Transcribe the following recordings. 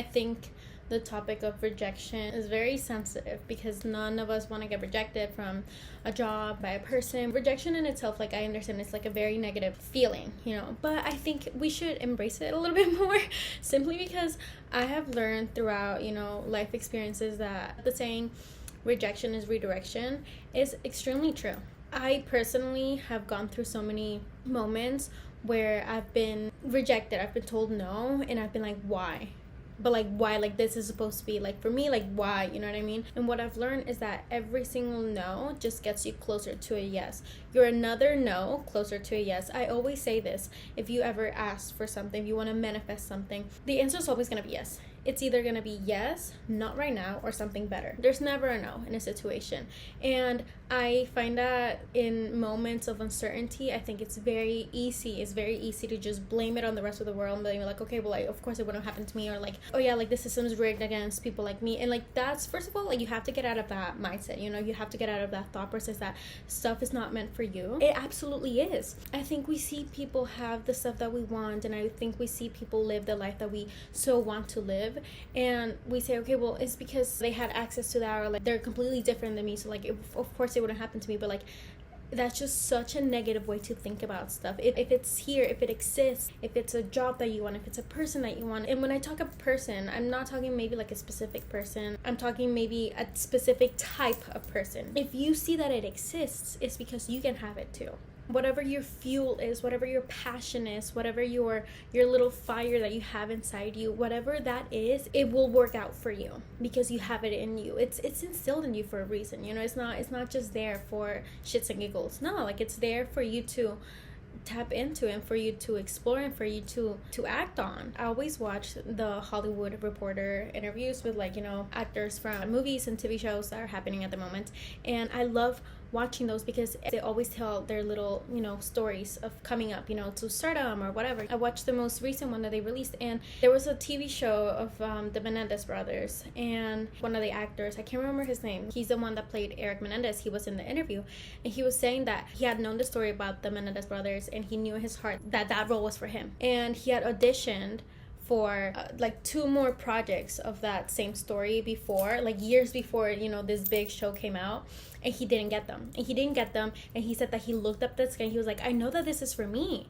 I think the topic of rejection is very sensitive because none of us want to get rejected from a job, by a person. Rejection in itself, like, I understand it's like a very negative feeling, but I think we should embrace it a little bit more, simply because I have learned throughout, life experiences that the saying rejection is redirection is extremely true. I personally have gone through so many moments where I've been rejected, I've been told no, and I've been like, why? But like, why? Like, this is supposed to be like, for me, like, why? You know what I mean? And what I've learned is that every single no just gets you closer to a yes. You're another no closer to a yes. I always say this: if you ever ask for something, if you want to manifest something, the answer is always going to be yes. It's either going to be yes, not right now, or something better. There's never a no in a situation. And I find that in moments of uncertainty, I think it's very easy to just blame it on the rest of the world and be like, okay, well, like, of course it wouldn't happen to me, or like, oh yeah, like the system's rigged against people like me. And like, that's, first of all, like, you have to get out of that mindset. You have to get out of that thought process that stuff is not meant for you. It absolutely is. I think we see people have the stuff that we want, and I think we see people live the life that we so want to live, and we say, okay, well, it's because they had access to that, or like they're completely different than me, so like, of course it wouldn't happen to me. But like, that's just such a negative way to think about stuff. If it's here, if it exists, if it's a job that you want, if it's a person that you want. And when I talk a person, I'm not talking maybe like a specific person. I'm talking maybe a specific type of person. If you see that it exists, it's because you can have it too. Whatever your fuel is, whatever your passion is, whatever your little fire that you have inside you, whatever that is, it will work out for you because you have it in you. It's instilled in you for a reason. It's not just there for shits and giggles. No, like, it's there for you to tap into and for you to explore and for you to act on. I always watch the Hollywood Reporter interviews with, like, actors from movies and TV shows that are happening at the moment, and I love watching those because they always tell their little stories of coming up to stardom or whatever. I watched the most recent one that they released, and there was a TV show of the Menendez brothers, and one of the actors, I can't remember his name, he's the one that played Eric Menendez. He was in the interview, and he was saying that he had known the story about the Menendez brothers, and he knew in his heart that role was for him, and he had auditioned for like 2 more projects of that same story before, like years before this big show came out, and he didn't get them, and he said that he looked up this guy and he was like, I know that this is for me,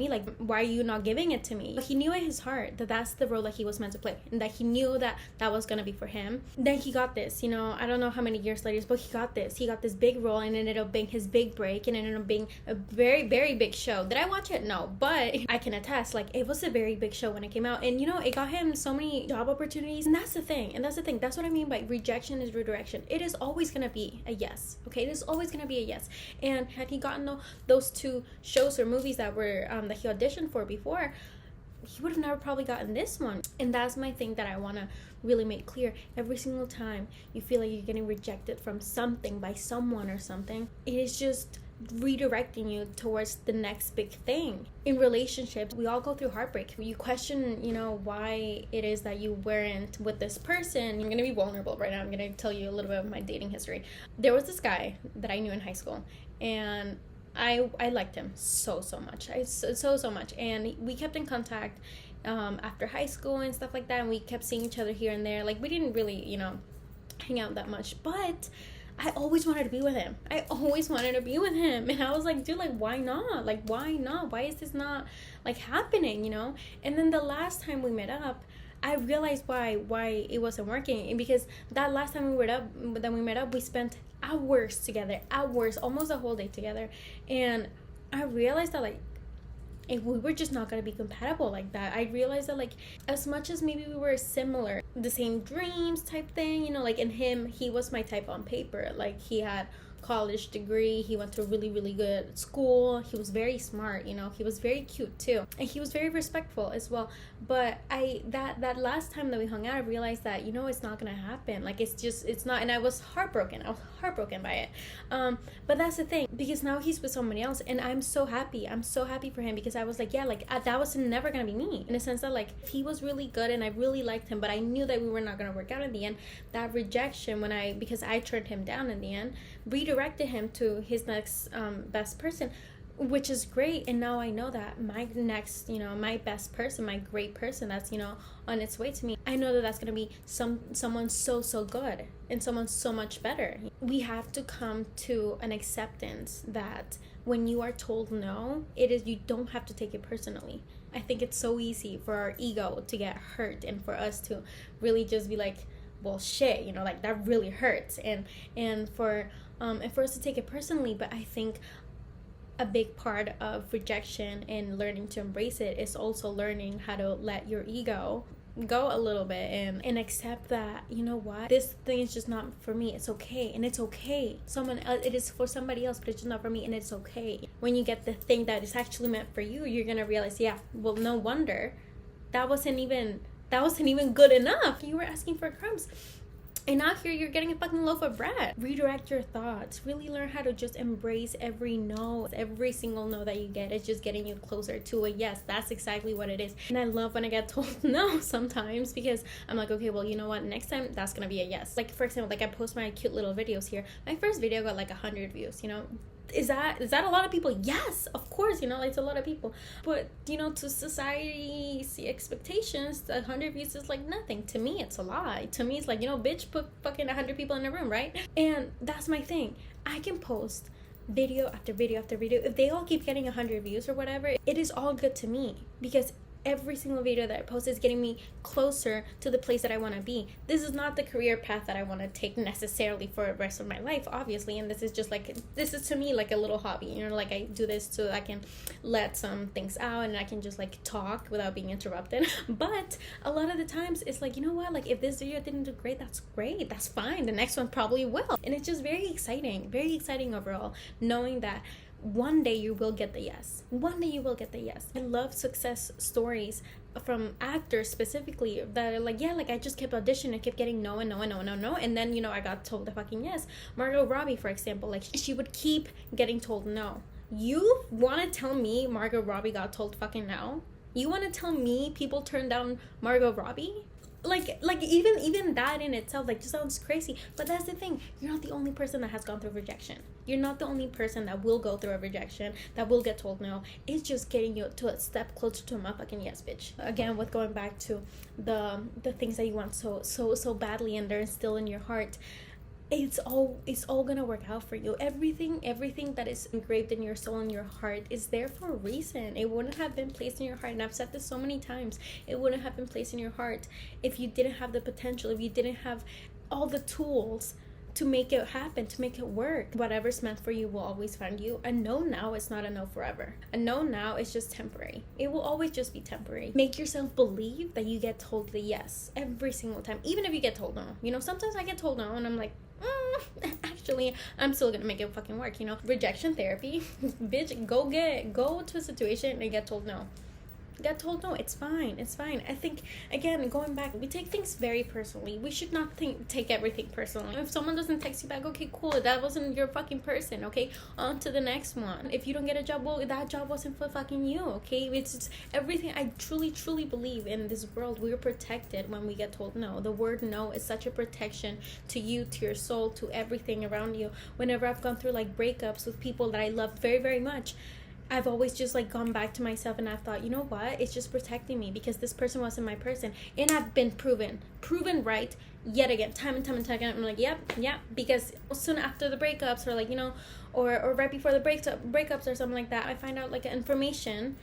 like, why are you not giving it to me? But he knew in his heart that that's the role that he was meant to play, and that he knew that was gonna be for him. Then he got this, I don't know how many years later, but he got this big role, and it ended up being his big break, and it ended up being a very, very big show. Did I watch it? No, but I can attest, like, it was a very big show when it came out, and it got him so many job opportunities. And that's the thing, that's what I mean by rejection is redirection. It is always gonna be a yes, okay? It is always gonna be a yes. And had he gotten those 2 shows or movies that were that he auditioned for before, he would have never probably gotten this one. And that's my thing that I want to really make clear. Every single time you feel like you're getting rejected from something, by someone or something, it is just redirecting you towards the next big thing. In relationships, we all go through heartbreak. You question, why it is that you weren't with this person. I'm gonna be vulnerable right now. I'm gonna tell you a little bit of my dating history. There was this guy that I knew in high school, and I liked him so much. So much, and we kept in contact after high school and stuff like that, and we kept seeing each other here and there. Like, we didn't really hang out that much, but I always wanted to be with him. And I was like, dude, like, why not? Why is this not like happening, And then the last time we met up, I realized why it wasn't working. And because that last time we met up, we spent hours together, almost a whole day together. And I realized that, like, if we were just not going to be compatible like that. I realized that, like, as much as maybe we were similar, the same dreams type thing, like, in him, he was my type on paper. Like, he had college degree, he went to a really, really good school, he was very smart, he was very cute too, and he was very respectful as well. But that last time that we hung out, I realized that it's not gonna happen. Like, it's not. And I was heartbroken by it. But that's the thing, because now he's with somebody else, and I'm so happy for him, because I was like, yeah, like, that was never gonna be me, in a sense that, like, he was really good and I really liked him, but I knew that we were not gonna work out in the end. That rejection, because I turned him down in the end, redirected him to his next best person, which is great. And now I know that my next, my best person, my great person that's, on its way to me, I know that that's going to be someone so good and someone so much better. We have to come to an acceptance that when you are told no, you don't have to take it personally. I think it's so easy for our ego to get hurt and for us to really just be like, well, shit, like that really hurts, and for us to take it personally. But I think a big part of rejection and learning to embrace it is also learning how to let your ego go a little bit and accept that, what, this thing is just not for me. It's okay. And it's okay. It is for somebody else, but it's just not for me, and it's okay. When you get the thing that is actually meant for you, you're gonna realize, yeah, well, no wonder that wasn't even good enough. You were asking for crumbs, and now here you're getting a fucking loaf of bread. Redirect your thoughts. Really learn how to just embrace every no. Every single no that you get is just getting you closer to a yes. That's exactly what it is. And I love when I get told no sometimes, because I'm like, okay, well, you know what? Next time that's gonna be a yes. Like, for example, like I post my cute little videos here. My first video got like 100 views, Is that a lot of people? Yes, of course, it's a lot of people. But, to society's expectations, 100 views is like nothing. To me, it's a lot. To me, it's like, bitch, put fucking 100 people in a room, right? And that's my thing. I can post video after video after video. If they all keep getting 100 views or whatever, it is all good to me, because every single video that I post is getting me closer to the place that I want to be. This is not the career path that I want to take necessarily for the rest of my life, obviously, and this is to me like a little hobby, like I do this so I can let some things out and I can just like talk without being interrupted. But a lot of the times it's like, what, like if this video didn't do great, that's fine, the next one probably will. And it's just very exciting overall, knowing that one day you will get the yes. I love success stories from actors specifically that are like, yeah, like I just kept auditioning, I kept getting no, and then I got told the fucking yes. Margot Robbie, for example, like she would keep getting told no. You want to tell me Margot Robbie got told fucking no? You want to tell me people turned down Margot Robbie? Like even that in itself like just sounds crazy. But that's the thing, you're not the only person that has gone through rejection. You're not the only person that will go through a rejection, that will get told no. It's just getting you to a step closer to a motherfucking yes, bitch. Again, with going back to the things that you want so badly and they're still in your heart, it's all gonna work out for you. Everything that is engraved in your soul and your heart is there for a reason. It wouldn't have been placed in your heart, and I've said this so many times, it wouldn't have been placed in your heart if you didn't have the potential, if you didn't have all the tools to make it happen, to make it work. Whatever's meant for you will always find you. A no now is not a no forever. A no now is just temporary. It will always just be temporary. Make yourself believe that you get told the yes every single time, even if you get told no. Sometimes I get told no and I'm like, actually I'm still gonna make it fucking work. Rejection therapy. Bitch, go to a situation and get told no. It's fine. I think, again, going back, we take things very personally. We should not take everything personally. If someone doesn't text you back, okay, cool, that wasn't your fucking person, okay, on to the next one. If you don't get a job, well, that job wasn't for fucking you, okay? It's just everything. I truly believe in this world we're protected when we get told no. The word no is such a protection to you, to your soul, to everything around you. Whenever I've gone through like breakups with people that I love very, very much, I've always just like gone back to myself and I've thought, you know what, it's just protecting me because this person wasn't my person. And I've been proven right yet again, time and time again. I'm like, yep, because soon after the breakups or like, or right before the breakups or something like that, I find out like information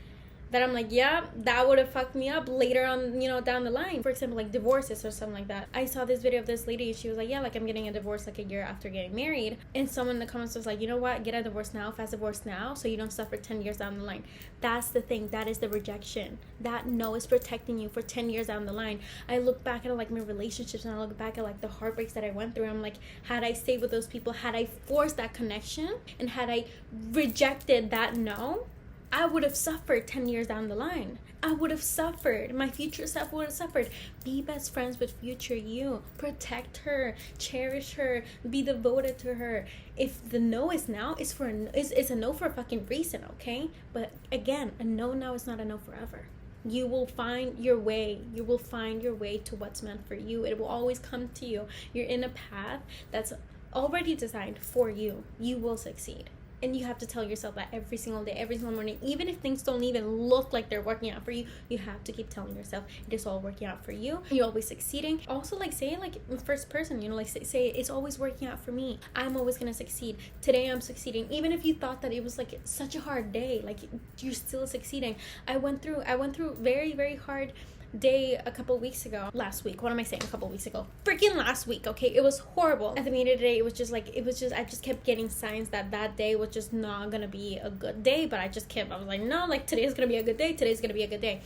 that I'm like, yeah, that would have fucked me up later on, down the line. For example, like divorces or something like that. I saw this video of this lady. She was like, yeah, like I'm getting a divorce like a year after getting married. And someone in the comments was like, you know what? Get a divorce now, fast divorce now, so you don't suffer 10 years down the line. That's the thing. That is the rejection. That no is protecting you for 10 years down the line. I look back at like my relationships and I look back at like the heartbreaks that I went through. I'm like, had I stayed with those people, had I forced that connection and had I rejected that no, I would have suffered 10 years down the line. I would have suffered. My future self would have suffered. Be best friends with future you. Protect her. Cherish her. Be devoted to her. If the no is now, it's a no for a fucking reason, okay? But again, a no now is not a no forever. You will find your way. You will find your way to what's meant for you. It will always come to you. You're in a path that's already designed for you. You will succeed. And you have to tell yourself that every single day, every single morning. Even if things don't even look like they're working out for you, you have to keep telling yourself it is all working out for you. You're always succeeding. Also, like, say it like in first person, you know, like say it's always working out for me. I'm always gonna succeed. Today I'm succeeding. Even if you thought that it was like such a hard day, like, you're still succeeding. I went through very, very hard day a couple weeks ago. Last week, what am I saying? A couple weeks ago, freaking last week. Okay, it was horrible. At the end of the day, it was just I just kept getting signs that day was just not gonna be a good day. But I was like, no, like, today's gonna be a good day.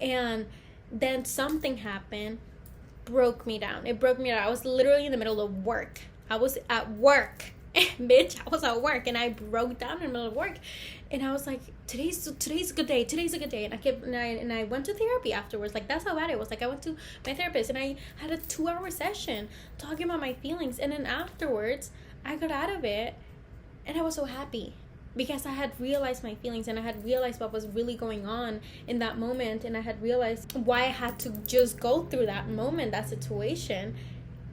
And then something happened, broke me down. It broke me down. I was literally in the middle of work. I was at work. Bitch, I was at work, and I broke down in the middle of work, and I was like, today's a good day. And I went to therapy afterwards. Like, that's how bad it was. Like, I went to my therapist, and I had a 2-hour session talking about my feelings, and then afterwards I got out of it, and I was so happy because I had realized my feelings, and I had realized what was really going on in that moment, and I had realized why I had to just go through that moment, that situation.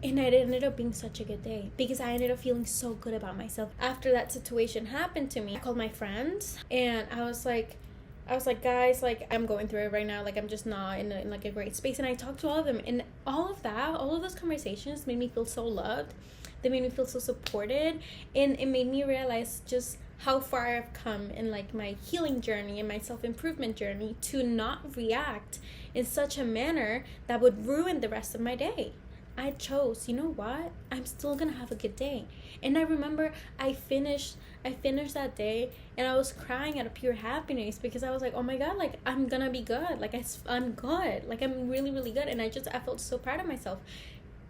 And it ended up being such a good day because I ended up feeling so good about myself. After that situation happened to me, I called my friends, and I was like, guys, like, I'm going through it right now. Like, I'm just not in like a great space. And I talked to all of them, and all of those conversations made me feel so loved. They made me feel so supported, and it made me realize just how far I've come in like my healing journey and my self-improvement journey to not react in such a manner that would ruin the rest of my day. I chose, you know what? I'm still gonna have a good day. And I remember I finished that day, and I was crying out of pure happiness because I was like, oh my God, like, I'm gonna be good. Like, I'm good. Like, I'm really, really good. And I felt so proud of myself.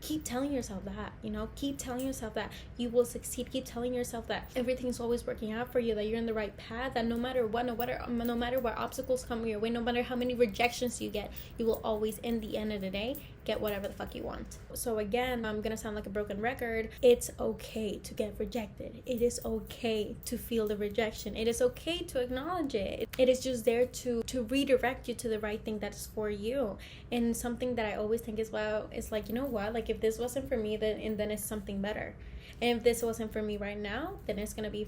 Keep telling yourself that, you know, keep telling yourself that you will succeed. Keep telling yourself that everything's always working out for you, that you're in the right path, that no matter what obstacles come your way, no matter how many rejections you get, you will always, in the end of the day, get whatever the fuck you want. So again, I'm gonna sound like a broken record. It's okay to get rejected. It is okay to feel the rejection. It is okay to acknowledge it. It is just there to redirect you to the right thing that is for you. And something that I always think as well is like, you know what, like, if this wasn't for me, then it's something better. And if this wasn't for me right now, then it's going to be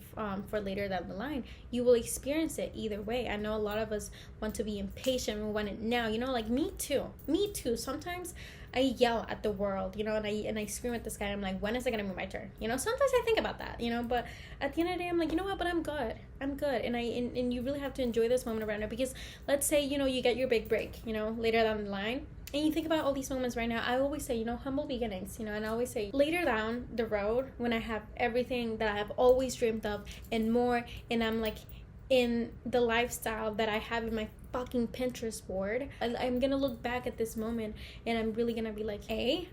for later down the line. You will experience it either way. I know a lot of us want to be impatient. We want it now. You know, like, me too. Sometimes I yell at the world, you know, and I scream at the sky. I'm like, when is it going to be my turn? You know, sometimes I think about that, you know, but at the end of the day, I'm like, you know what, but I'm good. And you really have to enjoy this moment right now, because let's say, you know, you get your big break, you know, later down the line. And you think about all these moments right now. I always say, you know, humble beginnings, you know, and I always say later down the road, when I have everything that I have always dreamed of and more, and I'm like in the lifestyle that I have in my fucking Pinterest board, I'm gonna look back at this moment, and I'm really gonna be like, A,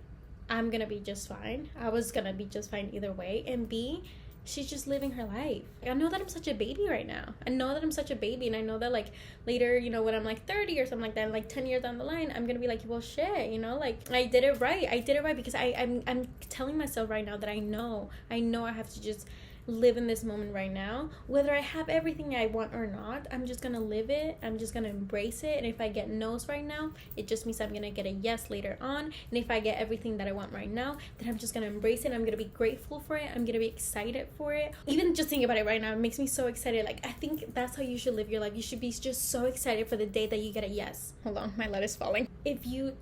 I'm gonna be just fine. I was gonna be just fine either way. And B, she's just living her life. I know that I'm such a baby right now. And I know that, like, later, you know, when I'm like 30 or something like that, like 10 years down the line, I'm gonna be like, well, shit, you know, like, I did it right because I'm telling myself right now that I know I have to just live in this moment right now. Whether I have everything I want or not, I'm just gonna live it. I'm just gonna embrace it. And if I get no's right now, it just means I'm gonna get a yes later on. And if I get everything that I want right now, then I'm just gonna embrace it. I'm gonna be grateful for it. I'm gonna be excited for it. Even just thinking about it right now, it makes me so excited. Like, I think that's how you should live your life. You should be just so excited for the day that you get a yes. Hold on, my letter's falling. If you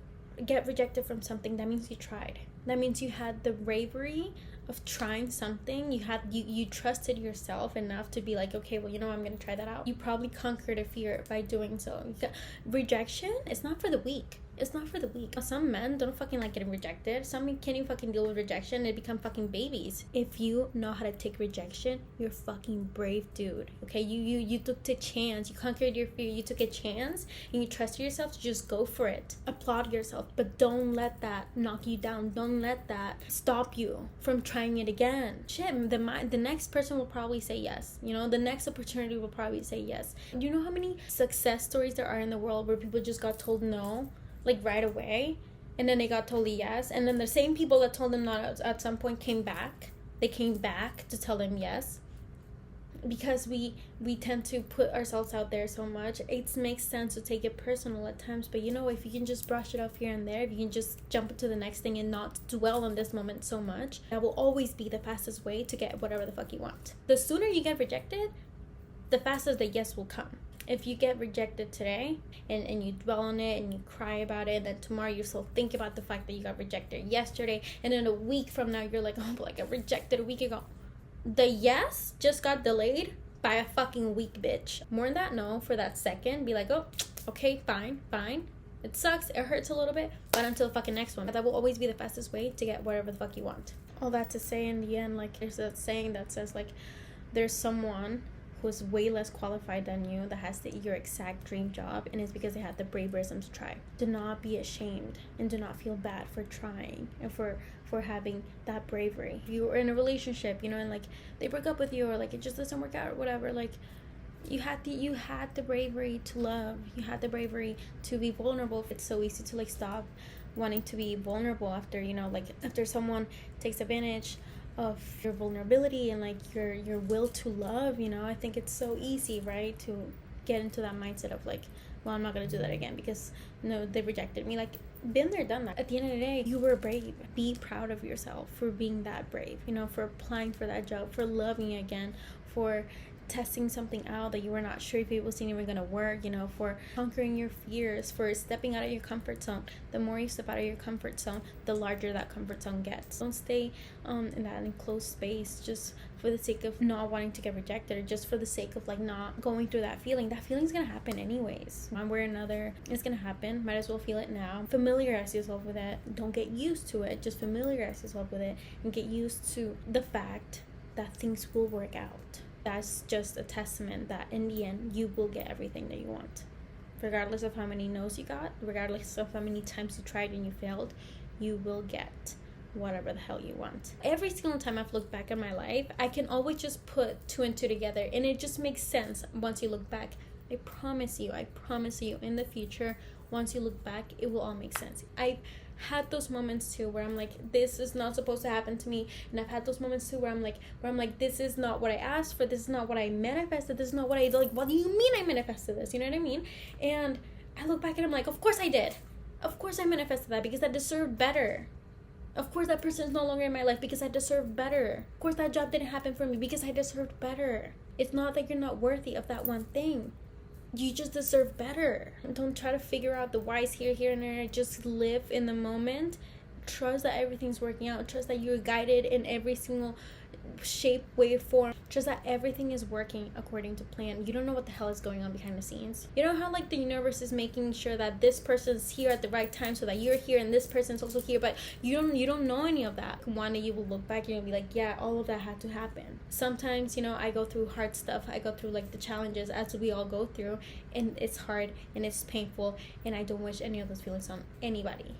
get rejected from something, that means you tried. That means you had the bravery of trying something. You trusted yourself enough to be like, okay, well, you know, I'm gonna try that out. You probably conquered a fear by doing so. Rejection is not for the weak. It's not for the weak. Some men don't fucking like getting rejected. Some men can't even fucking deal with rejection. They become fucking babies. If you know how to take rejection, you're fucking brave, dude. Okay, you took the chance. You conquered your fear. You took a chance, and you trusted yourself to just go for it. Applaud yourself, but don't let that knock you down. Don't let that stop you from trying it again. Shit, the next person will probably say yes. You know, the next opportunity will probably say yes. Do you know how many success stories there are in the world where people just got told no, like, right away, and then they got told yes, and then the same people that told them not at some point came back. They came back to tell them yes. because we tend to put ourselves out there so much, it makes sense to take it personal at times. But you know, if you can just brush it off here and there, if you can just jump into the next thing and not dwell on this moment so much, that will always be the fastest way to get whatever the fuck you want. The sooner you get rejected, the faster the yes will come. If you get rejected today and you dwell on it and you cry about it, and then tomorrow you still think about the fact that you got rejected yesterday, and then a week from now you're like, oh, but I got rejected a week ago. The yes just got delayed by a fucking week, bitch. More than that, no. For that second, be like, oh, okay, fine. It sucks, it hurts a little bit, but until the fucking next one. That will always be the fastest way to get whatever the fuck you want. All that to say, in the end, like, there's a saying that says, like, there's someone who's way less qualified than you that has your exact dream job, and it's because they had the braverism to try. Do not be ashamed and do not feel bad for trying and for having that bravery. If you were in a relationship, you know, and like they broke up with you, or like it just doesn't work out or whatever, like you had the bravery to love. You had the bravery to be vulnerable. It's so easy to like stop wanting to be vulnerable after, you know, like after someone takes advantage of your vulnerability and like your will to love, you know. I think it's so easy, right, to get into that mindset of like, well, I'm not gonna do that again because no, they rejected me. Like, been there, done that. At the end of the day, you were brave. Be proud of yourself for being that brave, you know, for applying for that job, for loving again, for testing something out that you were not sure if it was even gonna work, you know, for conquering your fears, for stepping out of your comfort zone. The more you step out of your comfort zone, the larger that comfort zone gets. Don't stay in that enclosed space just for the sake of not wanting to get rejected, or just for the sake of like not going through that feeling. That feeling's gonna happen anyways. One way or another, it's gonna happen. Might as well feel it now. Familiarize yourself with it. Don't get used to it. Just familiarize yourself with it and get used to the fact that things will work out. That's just a testament that in the end you will get everything that you want, regardless of how many no's you got, regardless of how many times you tried and you failed. You will get whatever the hell you want. Every single time I've looked back at my life, I can always just put two and two together, and it just makes sense once you look back. I promise you, in the future, once you look back, it will all make sense. I've had those moments too where I'm like, this is not supposed to happen to me, and I've had those moments too where I'm like, this is not what I asked for, this is not what I manifested, this is not what I like. What do you mean I manifested this? You know what I mean? And I look back and I'm like, of course I did. Of course I manifested that because I deserved better. Of course that person is no longer in my life because I deserve better. Of course that job didn't happen for me because I deserved better. It's not that you're not worthy of that one thing. You just deserve better. Don't try to figure out the whys here, and there. Just live in the moment. Trust that everything's working out. Trust that you're guided in every single shape, way, form. Trust that everything is working according to plan. You don't know what the hell is going on behind the scenes. You know how like the universe is making sure that this person's here at the right time so that you're here and this person's also here, but you don't know any of that. One day you will look back and you'll be like, yeah, all of that had to happen. Sometimes, you know, I go through hard stuff. I go through like the challenges, as we all go through, and it's hard and it's painful, and I don't wish any of those feelings on anybody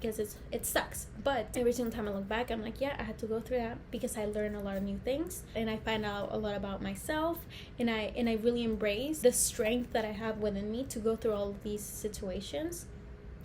because it sucks. But every single time I look back, I'm like, yeah, I had to go through that because I learned a lot of new things, and I find out a lot about myself, and I really embrace the strength that I have within me to go through all of these situations.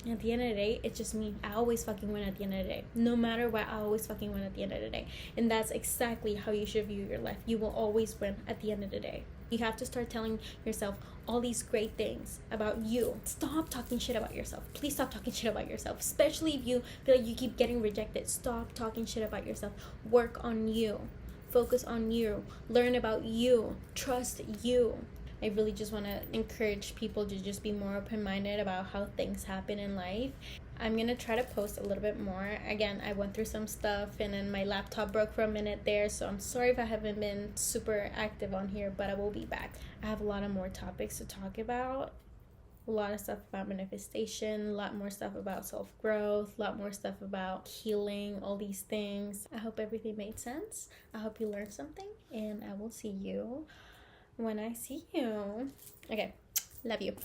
At the end of the day, it's just me. I always fucking win at the end of the day. No matter what, I always fucking win at the end of the day. And that's exactly how you should view your life. You will always win at the end of the day. You have to start telling yourself all these great things about you. Stop talking shit about yourself. Please stop talking shit about yourself. Especially if you feel like you keep getting rejected. Stop talking shit about yourself. Work on you. Focus on you. Learn about you. Trust you. I really just want to encourage people to just be more open-minded about how things happen in life. I'm going to try to post a little bit more. Again, I went through some stuff and then my laptop broke for a minute there, so I'm sorry if I haven't been super active on here, but I will be back. I have a lot of more topics to talk about. A lot of stuff about manifestation, a lot more stuff about self-growth, a lot more stuff about healing, all these things. I hope everything made sense. I hope you learned something, and I will see you when I see you. Okay, love you.